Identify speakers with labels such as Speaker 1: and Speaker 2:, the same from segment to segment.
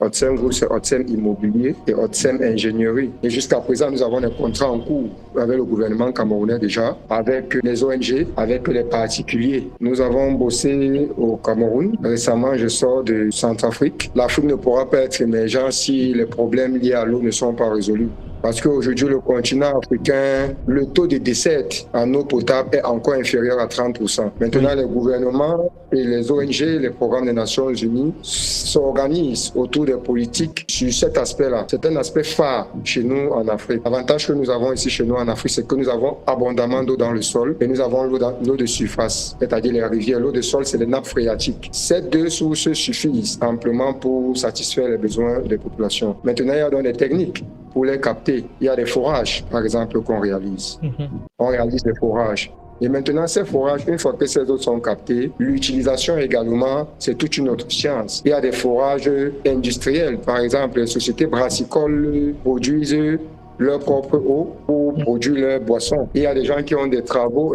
Speaker 1: Otsem Group, c'est Otsem Immobilier et Otsem Ingénierie. Et jusqu'à présent, nous avons des contrats en cours avec le gouvernement camerounais déjà, avec les ONG, avec les particuliers. Nous avons bossé au Cameroun. Récemment, je sors de Centrafrique. L'Afrique ne pourra pas être émergente si les problèmes liés à l'eau ne sont pas résolus. Parce qu'aujourd'hui, le continent africain, le taux de décès en eau potable est encore inférieur à 30%. Maintenant, les gouvernements et les ONG, les programmes des Nations Unies s'organisent autour des politiques sur cet aspect-là. C'est un aspect phare chez nous en Afrique. L'avantage que nous avons ici chez nous en Afrique, c'est que nous avons abondamment d'eau dans le sol et nous avons l'eau de surface, c'est-à-dire les rivières. L'eau de sol, c'est les nappes phréatiques. Ces deux sources suffisent amplement pour satisfaire les besoins des populations. Maintenant, il y a donc des techniques pour les capter. Il y a des forages, par exemple, qu'on réalise. On réalise des forages. Et maintenant, ces forages, une fois que ces eaux sont captées, l'utilisation également, c'est toute une autre science. Il y a des forages industriels. Par exemple, les sociétés brassicoles produisent leur propre eau pour produire leurs boissons. Il y a des gens qui ont des travaux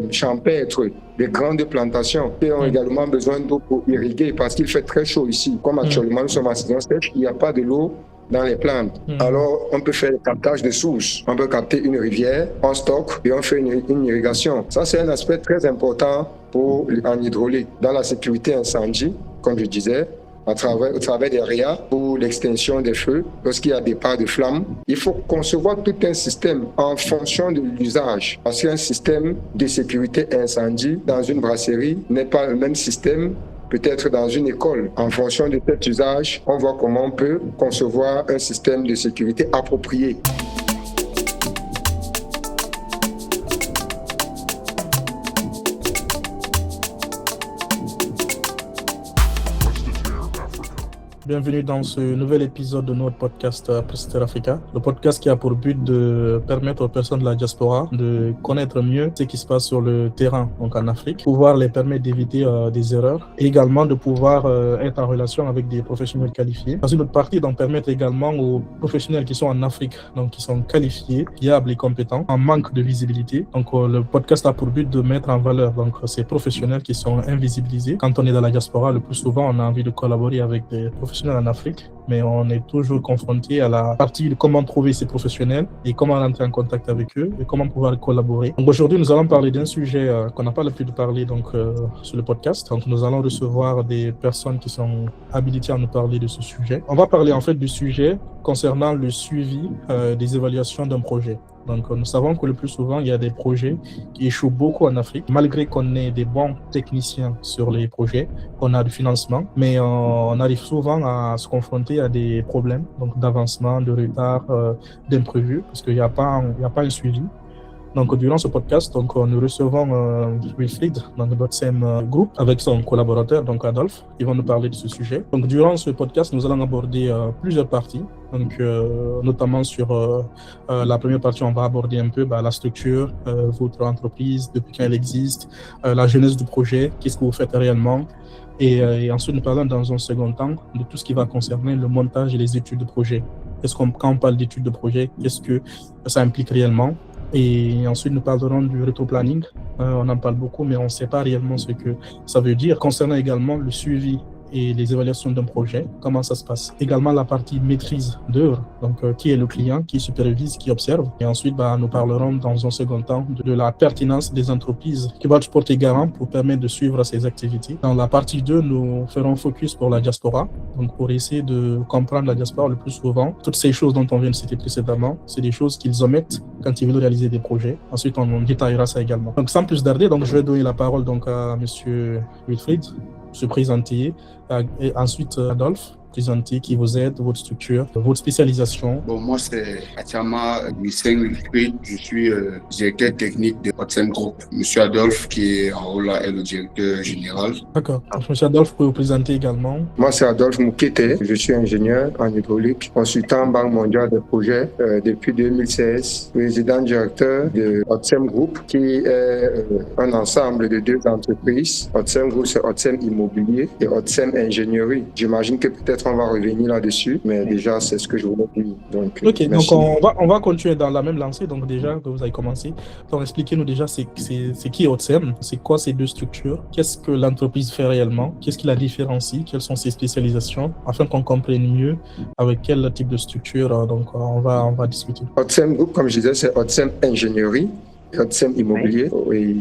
Speaker 1: champêtres, des grandes plantations, qui ont également besoin d'eau pour irriguer parce qu'il fait très chaud ici. Comme actuellement, nous sommes en saison sèche, il n'y a pas de l'eau dans les plantes. Alors, on peut faire le captage de sources. On peut capter une rivière, on stocke et on fait une irrigation. Ça, c'est un aspect très important en hydraulique. Dans la sécurité incendie, comme je disais, au travers des RIA pour l'extinction des feux, lorsqu'il y a départ de flammes, il faut concevoir tout un système en fonction de l'usage. Parce qu'un système de sécurité incendie dans une brasserie n'est pas le même système peut-être dans une école. En fonction de cet usage, on voit comment on peut concevoir un système de sécurité approprié.
Speaker 2: Bienvenue dans ce nouvel épisode de notre podcast Prester Africa, le podcast qui a pour but de permettre aux personnes de la diaspora de connaître mieux ce qui se passe sur le terrain donc en Afrique, pouvoir les permettre d'éviter des erreurs et également de pouvoir être en relation avec des professionnels qualifiés. Dans une autre partie, donc permettre également aux professionnels qui sont en Afrique, donc qui sont qualifiés, fiables et compétents, en manque de visibilité. Donc le podcast a pour but de mettre en valeur donc ces professionnels qui sont invisibilisés. Quand on est dans la diaspora, le plus souvent, on a envie de collaborer avec des professionnels en Afrique, mais on est toujours confronté à la partie de comment trouver ces professionnels et comment rentrer en contact avec eux et comment pouvoir collaborer. Donc aujourd'hui, nous allons parler d'un sujet qu'on n'a pas l'habitude de parler donc sur le podcast. Donc nous allons recevoir des personnes qui sont habilitées à nous parler de ce sujet. On va parler en fait du sujet concernant le suivi des évaluations d'un projet. Donc, nous savons que le plus souvent, il y a des projets qui échouent beaucoup en Afrique, malgré qu'on ait des bons techniciens sur les projets, qu'on a du financement, mais on arrive souvent à se confronter à des problèmes donc d'avancement, de retard, d'imprévus, parce qu'il n'y a pas un suivi. Donc, durant ce podcast, donc, nous recevons Wilfried dans le Otsem Group avec son collaborateur, donc Adolphe, qui vont nous parler de ce sujet. Donc, durant ce podcast, nous allons aborder plusieurs parties. Donc, notamment sur la première partie, on va aborder un peu la structure, votre entreprise, depuis quand elle existe, la genèse du projet, qu'est-ce que vous faites réellement. Et ensuite, nous parlons dans un second temps de tout ce qui va concerner le montage et les études de projet. Quand on parle d'études de projet, qu'est-ce que ça implique réellement? Et ensuite, nous parlerons du rétro-planning. On en parle beaucoup, mais on ne sait pas réellement ce que ça veut dire. Concernant également le suivi et les évaluations d'un projet, comment ça se passe. Également la partie maîtrise d'œuvre, donc qui est le client, qui supervise, qui observe. Et ensuite, nous parlerons dans un second temps de la pertinence des entreprises qui vont se porter garant pour permettre de suivre ces activités. Dans la partie 2, nous ferons focus pour la diaspora, donc pour essayer de comprendre la diaspora le plus souvent. Toutes ces choses dont on vient de citer précédemment, c'est des choses qu'ils omettent quand ils veulent réaliser des projets. Ensuite, on détaillera ça également. Donc sans plus tarder, donc, je vais donner la parole donc, à M. Wilfried, se présenter, et ensuite Adolphe, présenter qui vous êtes, votre structure, votre spécialisation.
Speaker 3: Bon, moi, c'est Atiama Wilfried, je suis directeur technique de Otsem Group. Monsieur Adolphe, qui est en rôle là, est le directeur général.
Speaker 2: D'accord. Monsieur Adolphe, vous pouvez vous présenter également.
Speaker 1: Moi, c'est Adolphe Moukete, je suis ingénieur en hydraulique, consultant en Banque mondiale de projets depuis 2016, président directeur de Otsem Group, qui est un ensemble de deux entreprises. Otsem Group, c'est Otsem Immobilier et Otsem Ingénierie. J'imagine que peut-être peut-être on va revenir là-dessus, mais déjà, c'est ce que je voulais dire. Donc,
Speaker 2: Ok,
Speaker 1: merci.
Speaker 2: donc on va continuer dans la même lancée. Donc déjà, que vous avez commencé, donc expliquez-nous déjà c'est qui Otsem, c'est quoi ces deux structures, qu'est-ce que l'entreprise fait réellement, qu'est-ce qui la différencie, quelles sont ses spécialisations, afin qu'on comprenne mieux avec quel type de structure on va discuter.
Speaker 1: Otsem Group, comme je disais, c'est Otsem Ingénierie et Otsem Immobilier. Et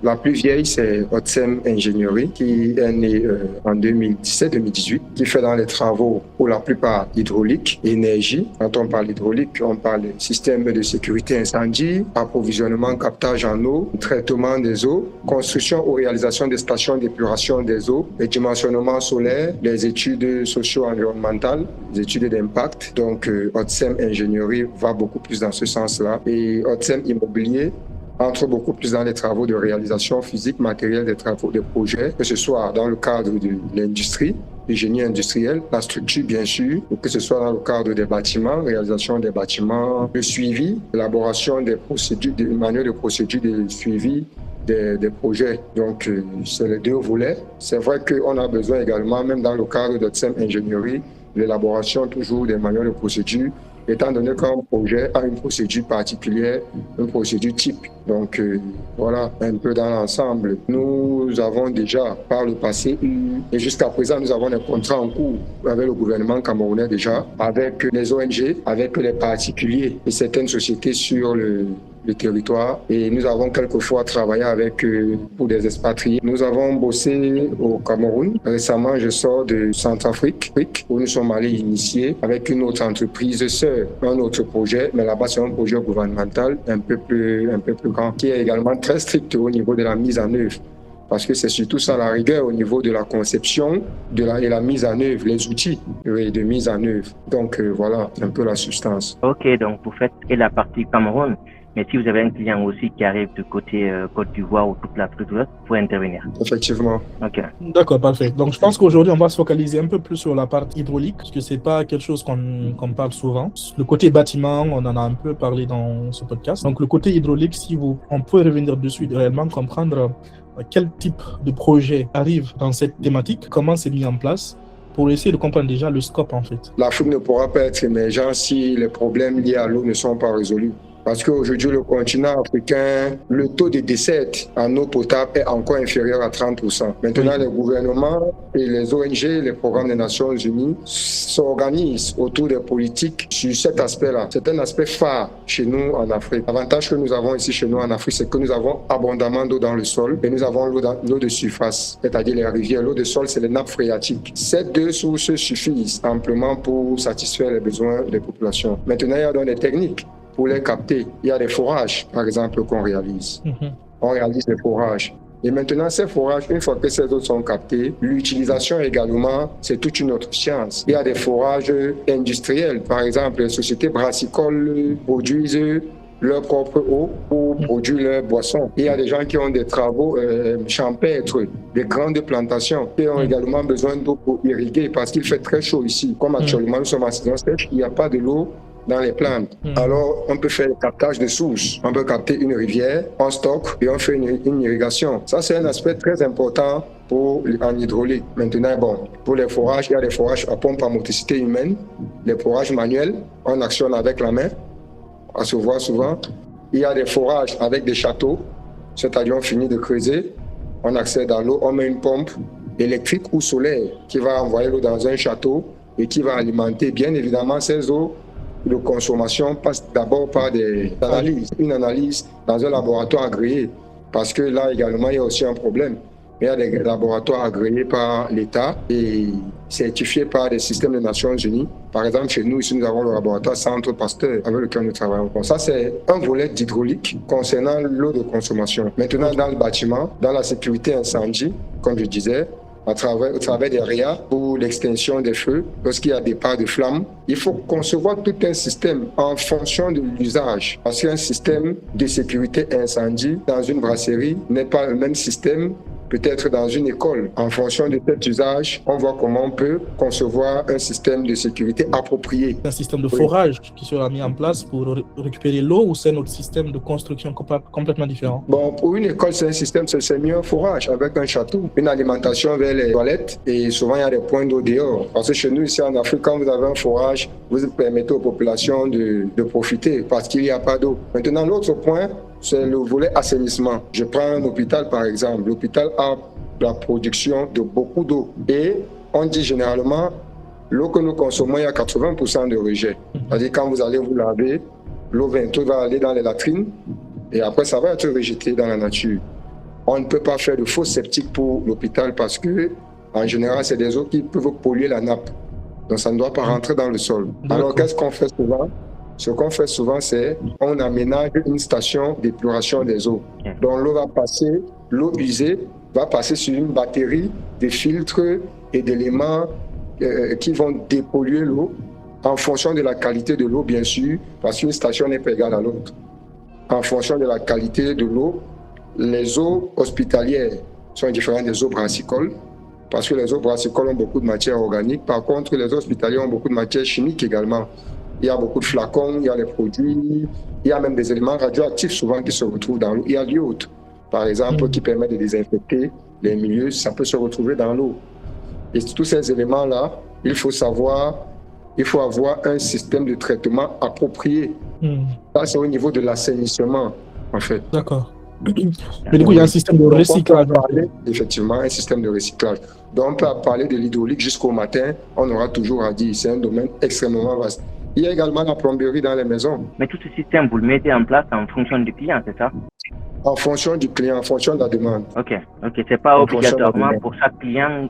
Speaker 1: la plus vieille, c'est Otsem Ingénierie, qui est née en 2017-2018, qui fait dans les travaux pour la plupart hydraulique, énergie. Quand on parle hydraulique, on parle système de sécurité incendie, approvisionnement, captage en eau, traitement des eaux, construction ou réalisation des stations d'épuration des eaux, les dimensionnements solaires, les études socio-environnementales, les études d'impact. Donc, Otsem Ingénierie va beaucoup plus dans ce sens-là. Et Otsem Immobilier entre beaucoup plus dans les travaux de réalisation physique, matérielle des travaux, des projets, que ce soit dans le cadre de l'industrie, du génie industriel, la structure bien sûr, ou que ce soit dans le cadre des bâtiments, réalisation des bâtiments, le suivi, l'élaboration des procédures, des manuels de procédures de suivi des projets. Donc, c'est les deux volets. C'est vrai qu'on a besoin également, même dans le cadre de Otsem Ingénierie, l'élaboration toujours des manuels de procédures, étant donné qu'un projet a une procédure particulière, une procédure type. Donc voilà, un peu dans l'ensemble. Nous avons déjà, par le passé, et jusqu'à présent, nous avons des contrats en cours avec le gouvernement camerounais déjà, avec les ONG, avec les particuliers et certaines sociétés sur le territoire. Et nous avons quelquefois travaillé avec pour des expatriés. Nous avons bossé au Cameroun. Récemment, je sors de Centrafrique, où nous sommes allés initier avec une autre entreprise sœur, un autre projet, mais là-bas, c'est un projet gouvernemental un peu plus grand, qui est également très strict au niveau de la mise en œuvre. Parce que c'est surtout ça la rigueur au niveau de la conception et la mise en œuvre, les outils de mise en œuvre. Donc voilà un peu la substance.
Speaker 4: Ok, donc vous faites et la partie Cameroun, mais si vous avez un client aussi qui arrive du côté Côte d'Ivoire ou toute l'Afrique de l'Ouest, vous pouvez intervenir.
Speaker 1: Effectivement.
Speaker 4: Ok.
Speaker 2: D'accord, parfait. Donc je pense qu'aujourd'hui on va se focaliser un peu plus sur la partie hydraulique, parce que c'est pas quelque chose qu'on parle souvent. Le côté bâtiment, on en a un peu parlé dans ce podcast. Donc le côté hydraulique, on peut revenir dessus et réellement comprendre quel type de projet arrive dans cette thématique, comment c'est mis en place, pour essayer de comprendre déjà le scope en fait.
Speaker 1: L'Afrique ne pourra pas être émergente si les problèmes liés à l'eau ne sont pas résolus. Parce qu'aujourd'hui, le continent africain, le taux de décès en eau potable est encore inférieur à 30%. Maintenant, les gouvernements et les ONG, les programmes des Nations Unies s'organisent autour des politiques sur cet aspect-là. C'est un aspect phare chez nous en Afrique. L'avantage que nous avons ici chez nous en Afrique, c'est que nous avons abondamment d'eau dans le sol et nous avons l'eau de surface, c'est-à-dire les rivières. L'eau de sol, c'est les nappes phréatiques. Ces deux sources suffisent amplement pour satisfaire les besoins des populations. Maintenant, il y a donc des techniques pour les capter. Il y a des forages, par exemple, qu'on réalise. On réalise des forages. Et maintenant, ces forages, une fois que ces eaux sont captées, l'utilisation également, c'est toute une autre science. Il y a des forages industriels. Par exemple, les sociétés brassicoles produisent leur propre eau pour produire leurs boissons. Il y a des gens qui ont des travaux champêtres, des grandes plantations, qui ont également besoin d'eau pour irriguer parce qu'il fait très chaud ici. Comme actuellement, nous sommes en saison sèche, il n'y a pas de l'eau dans les plantes. Alors, on peut faire le captage de sources. On peut capter une rivière, on stocke et on fait une irrigation. Ça, c'est un aspect très important en hydraulique. Maintenant, bon, pour les forages, il y a des forages à pompe à motricité humaine, les forages manuels, on actionne avec la main, on se voit souvent. Il y a des forages avec des châteaux, c'est-à-dire on finit de creuser, on accède à l'eau, on met une pompe électrique ou solaire qui va envoyer l'eau dans un château et qui va alimenter. Bien évidemment, ces eaux de consommation passe d'abord par une analyse dans un laboratoire agréé, parce que là également il y a aussi un problème. Il y a des laboratoires agréés par l'État et certifiés par des systèmes des Nations Unies. Par exemple, chez nous, ici, nous avons le laboratoire Centre Pasteur avec lequel nous travaillons. Bon, ça, c'est un volet d'hydraulique concernant l'eau de consommation. Maintenant, dans le bâtiment, dans la sécurité incendie, comme je disais, au travers des REA pour l'extinction des feux, lorsqu'il y a départ de flammes. Il faut concevoir tout un système en fonction de l'usage. Parce qu'un système de sécurité incendie dans une brasserie n'est pas le même système peut-être dans une école. En fonction de cet usage, on voit comment on peut concevoir un système de sécurité approprié.
Speaker 2: Un système de forage qui sera mis en place pour récupérer l'eau ou c'est notre système de construction complètement différent?
Speaker 1: Bon, pour une école, c'est un système, c'est mieux un forage avec un château, une alimentation vers les toilettes et souvent il y a des points d'eau dehors. Parce que chez nous, ici en Afrique, quand vous avez un forage, vous permettez aux populations de profiter parce qu'il n'y a pas d'eau. Maintenant, l'autre point, c'est le volet assainissement. Je prends un hôpital par exemple. L'hôpital a la production de beaucoup d'eau et on dit généralement l'eau que nous consommons, il y a 80% de rejet. C'est-à-dire quand vous allez vous laver, l'eau va aller dans les latrines et après ça va être rejeté dans la nature. On ne peut pas faire de faux septiques pour l'hôpital parce que en général, c'est des eaux qui peuvent polluer la nappe. Donc ça ne doit pas rentrer dans le sol. Alors qu'est-ce qu'on fait souvent? Ce qu'on fait souvent, c'est on aménage une station d'épuration des eaux. Donc l'eau va passer, l'eau usée va passer sur une batterie de filtres et d'éléments qui vont dépolluer l'eau en fonction de la qualité de l'eau, bien sûr, parce qu'une station n'est pas égale à l'autre. En fonction de la qualité de l'eau, les eaux hospitalières sont différentes des eaux brassicoles, parce que les eaux brassicoles ont beaucoup de matière organique. Par contre, les eaux hospitalières ont beaucoup de matière chimique également. Il y a beaucoup de flacons, il y a les produits, il y a même des éléments radioactifs souvent qui se retrouvent dans l'eau. Il y a l'iode, par exemple, qui permet de désinfecter les milieux, ça peut se retrouver dans l'eau. Et tous ces éléments-là, il faut avoir un système de traitement approprié. Ça, c'est au niveau de l'assainissement, en fait.
Speaker 2: D'accord. Mais du coup, il y a un système de recyclage.
Speaker 1: Effectivement, un système de recyclage. Donc, on peut parler de l'hydraulique jusqu'au matin, on aura toujours à dire. C'est un domaine extrêmement vaste. Il y a également la plomberie dans les maisons.
Speaker 4: Mais tout ce système, vous le mettez en place en fonction du client, c'est ça?
Speaker 1: En fonction du client, en fonction de la demande.
Speaker 4: Ok. C'est pas obligatoirement pour chaque client,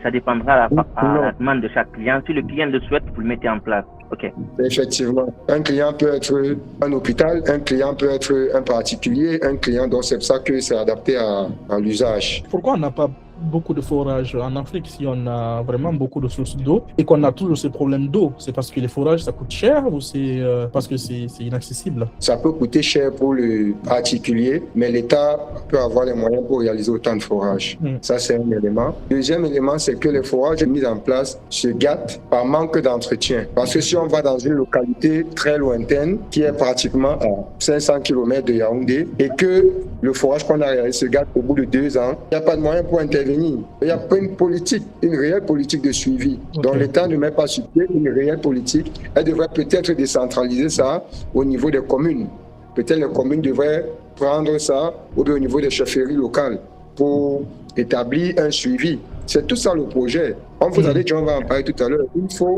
Speaker 4: ça dépendra à la demande de chaque client. Si le client le souhaite, vous le mettez en place. Ok.
Speaker 1: Effectivement. Un client peut être un hôpital, un client peut être un particulier, un client, donc c'est pour ça que c'est adapté à l'usage.
Speaker 2: Pourquoi on n'a pas beaucoup de forages en Afrique si on a vraiment beaucoup de sources d'eau et qu'on a toujours ces problèmes d'eau? C'est parce que les forages, ça coûte cher ou c'est parce que c'est inaccessible?
Speaker 1: Ça peut coûter cher pour le particulier, mais l'État peut avoir les moyens pour réaliser autant de forages. Ça, c'est un élément. Deuxième élément, c'est que les forages mis en place se gâtent par manque d'entretien. Parce que si on va dans une localité très lointaine, qui est pratiquement à 500 km de Yaoundé, et que le forage qu'on a réalisé se gâte au bout de 2 ans, il n'y a pas de moyen pour intervenir. Il n'y a pas une réelle politique de suivi. Donc l'État ne met pas sur pied une réelle politique. Elle devrait peut-être décentraliser ça au niveau des communes. Peut-être les communes devraient prendre ça au niveau des chefferies locales pour établir un suivi. C'est tout ça le projet. Comme vous allez dire, on va en parler tout à l'heure.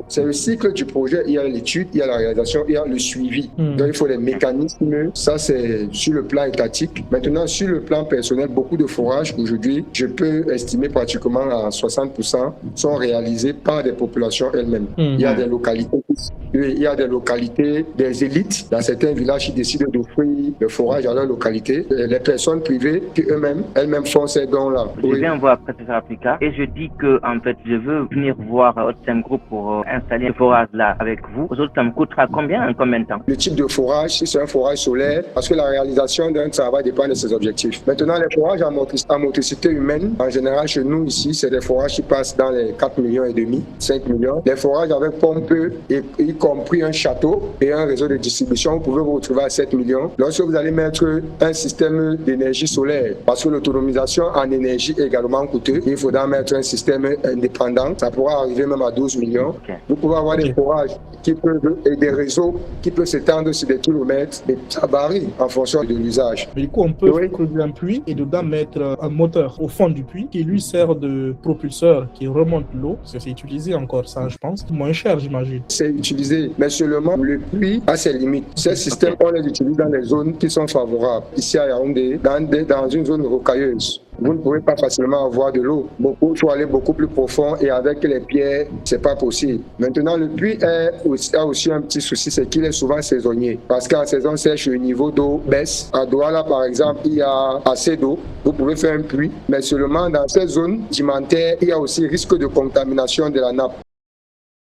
Speaker 1: C'est le cycle du projet. Il y a l'étude, il y a la réalisation, il y a le suivi. Donc il faut les mécanismes. Ça, c'est sur le plan étatique. Maintenant, sur le plan personnel, beaucoup de forages aujourd'hui, je peux estimer pratiquement à 60% sont réalisés par des populations elles-mêmes. Il y a des localités, des élites dans certains villages qui décident d'offrir le forage à leur localité. Les personnes privées qui elles-mêmes font ces dons-là.
Speaker 4: Je viens voir Prestera Africa et je dis que en fait je veux venir voir Otsem Group pour installer un forage là avec vous. Aujourd'hui, ça me coûtera combien en combien de temps? Le
Speaker 1: type de forage, si c'est un forage solaire, parce que la réalisation d'un travail dépend de ses objectifs. Maintenant, les forages à motricité humaine, en général chez nous ici, c'est des forages qui passent dans les 4,5 millions, 5 millions. Les forages avec pompe, y compris un château et un réseau de distribution, vous pouvez vous retrouver à 7 millions. Lorsque vous allez mettre un système d'énergie solaire, parce que l'autonomisation en énergie est également coûteuse, il faudra mettre un système indépendant. Ça pourra arriver même à 12 millions. Vous pouvez avoir des forages et des réseaux qui peuvent s'étendre sur des kilomètres, et ça varie en fonction de l'usage.
Speaker 2: Mais du coup, on peut creuser un puits et dedans mettre un moteur au fond du puits qui lui sert de propulseur qui remonte l'eau. C'est utilisé encore ça, je pense. Moins cher, j'imagine.
Speaker 1: C'est utilisé, mais seulement le puits a ses limites. Ces systèmes, on les utilise dans les zones qui sont favorables. Ici à Yaoundé, dans une zone rocailleuse. Vous ne pouvez pas facilement avoir de l'eau. Il faut aller beaucoup plus profond et avec les pierres, c'est pas possible. Maintenant, le puits a aussi un petit souci, c'est qu'il est souvent saisonnier. Parce qu'en saison sèche, le niveau d'eau baisse. À Douala, par exemple, il y a assez d'eau. Vous pouvez faire un puits, mais seulement dans ces zones alimentaires, il y a aussi risque de contamination de la nappe.